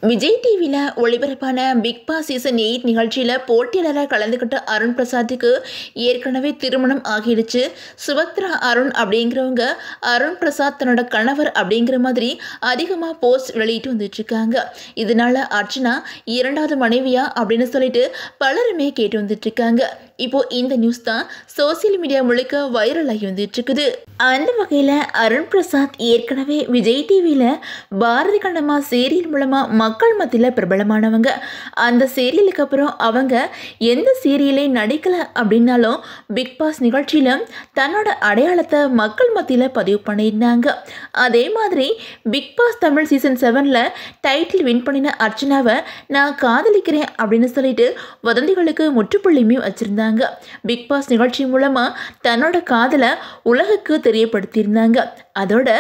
விஜய் டிவியில் ஒளிபரப்பான big Boss season 8 நிகழ்ச்சியில் போட்டியாளராக கலந்துக்கிட்ட அருண் பிரசாத்துக்கு ஏற்கனவே திருமணம் ஆகிடுச்சு. சுபத்ரா அருண் அப்படிங்கிறவங்க அருண் பிரசாத் தன்னோட கணவர் அப்படிங்கிற மாதிரி அதிகமாக போஸ்ட் வெளியிட்டு வந்துட்டுருக்காங்க. இதனால அர்ச்சனா இரண்டாவது மனைவியா அப்படின்னு சொல்லிட்டு பலருமே கேட்டு வந்துட்டுருக்காங்க. இப்போ இந்த நியூஸ் தான் சோசியல் மீடியா முழுக்க வைரல் ஆகி வந்துட்டு இருக்குது. அந்த வகையில் அருண் பிரசாத் ஏற்கனவே விஜய் டிவியில் பாரதி கண்ணம்மா சீரியல் மூலமாக மக்கள் மத்தியில் பிரபலமானவங்க. அந்த சீரியலுக்கு அப்புறம் அவங்க எந்த சீரியலே நடிக்கலை அப்படின்னாலும் பிக் பாஸ் நிகழ்ச்சியில் தன்னோட அடையாளத்தை மக்கள் மத்தியில் பதிவு பண்ணியிருந்தாங்க. அதே மாதிரி பிக் பாஸ் தமிழ் சீசன் 7ல் டைட்டில் வின் பண்ணின அர்ச்சனாவை நான் காதலிக்கிறேன் அப்படின்னு சொல்லிட்டு வதந்திகளுக்கு முற்றுப்புள்ளியுமே வச்சுருந்தாங்க. பிக் பாஸ் நிகழ்ச்சி மூலமாக தன்னோட காதலை உலகுக்கு தெரியப்படுத்தியிருந்தாங்க. அதோட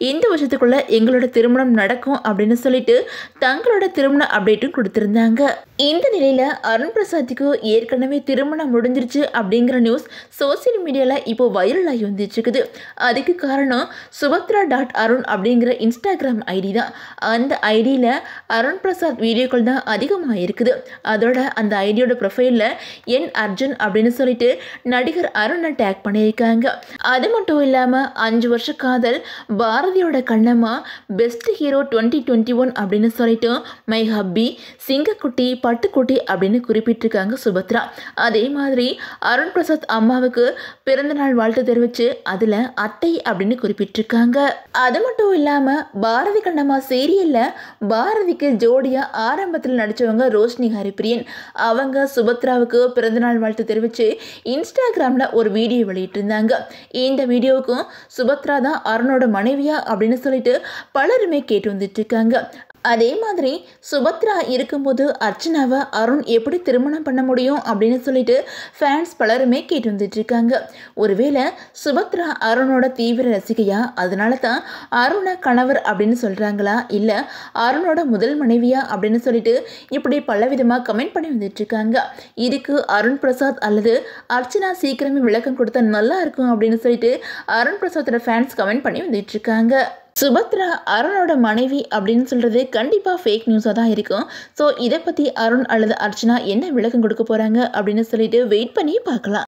இந்த வருஷத்துக்குள்ள எங்களோட திருமணம் நடக்கும் அப்படின்னு சொல்லிட்டு தங்களோட திருமண அப்டேட்டும் கொடுத்திருந்தாங்க. இந்த நிலையில அருண் பிரசாத்துக்கு ஏற்கனவே திருமணம் முடிஞ்சிருச்சு அப்படிங்கிற நியூஸ் சோசியல் மீடியாவில் இப்போ வைரல் ஆகி வந்துட்டு இருக்குது. அதுக்கு காரணம் சுபத்ரா.அருண் அப்படிங்கிற இன்ஸ்டாகிராம் ஐடி தான். அந்த ஐடியில் அருண் பிரசாத் வீடியோக்கள் தான் அதிகமாக இருக்குது. அதோட அந்த ஐடியோட ப்ரொஃபைலில் என் அர்ஜுன் அப்படின்னு சொல்லிட்டு நடிகர் அருணை டேக் பண்ணியிருக்காங்க. அது மட்டும் இல்லாமல் 5 வருஷ காதல் பாரதியோட கண்ணம்மா பெஸ்ட் ஹீரோ 2021 அப்படின்னு சொல்லிட்டு மை ஹப்பி சிங்கக்குட்டி பட்டுக்குட்டி அப்படின்னு குறிப்பிட்டிருக்காங்க சுபத்ரா. அதே மாதிரி அருண் பிரசாத் அம்மாவுக்கு பிறந்தநாள் வாழ்த்து தெரிவித்து அதில் அத்தை அப்படின்னு குறிப்பிட்டிருக்காங்க. அது மட்டும் இல்லாமல் பாரதி கண்ணம்மா சீரியலில் பாரதிக்கு ஜோடியாக ஆரம்பத்தில் நடித்தவங்க ரோஷினி ஹரிப்பிரியன். அவங்க சுபத்ராவுக்கு பிறந்தநாள் வாழ்த்து தெரிவித்து இன்ஸ்டாகிராமில் ஒரு வீடியோ வெளியிட்டிருந்தாங்க. இந்த வீடியோவுக்கும் சுபத்ரா தான் அருணோட மனைவியா அப்படின்னு சொல்லிட்டு பலருமே கேட்டு வந்துட்டு இருக்காங்க. அதே மாதிரி சுபத்ரா இருக்கும்போது அர்ச்சனாவை அருண் எப்படி திருமணம் பண்ண முடியும் அப்படின்னு சொல்லிட்டு ஃபேன்ஸ் பலருமே கேட்டு வந்துட்டு இருக்காங்க. ஒருவேளை சுபத்ரா அருணோட தீவிர ரசிகையா, அதனால தான் அருணை கணவர் அப்படின்னு சொல்கிறாங்களா, இல்லை அருணோட முதல் மனைவியா அப்படின்னு சொல்லிட்டு இப்படி பலவிதமாக கமெண்ட் பண்ணி வந்துட்டு இருக்காங்க. இதுக்கு அருண் பிரசாத் அல்லது அர்ச்சனா சீக்கிரமே விளக்கம் கொடுத்தா நல்லா இருக்கும் அப்படின்னு சொல்லிட்டு அருண் பிரசாத்தோட ஃபேன்ஸ் கமெண்ட் பண்ணி வந்துட்டு இருக்காங்க. சுபத்ரா அருணோட மனைவி அப்படின்னு சொல்கிறது கண்டிப்பாக ஃபேக் நியூஸாக தான் இருக்கும். ஸோ இதை பற்றி அருண் அல்லது அர்ச்சனா என்ன விளக்கம் கொடுக்க போகிறாங்க அப்படின்னு சொல்லிட்டு வெயிட் பண்ணி பார்க்கலாம்.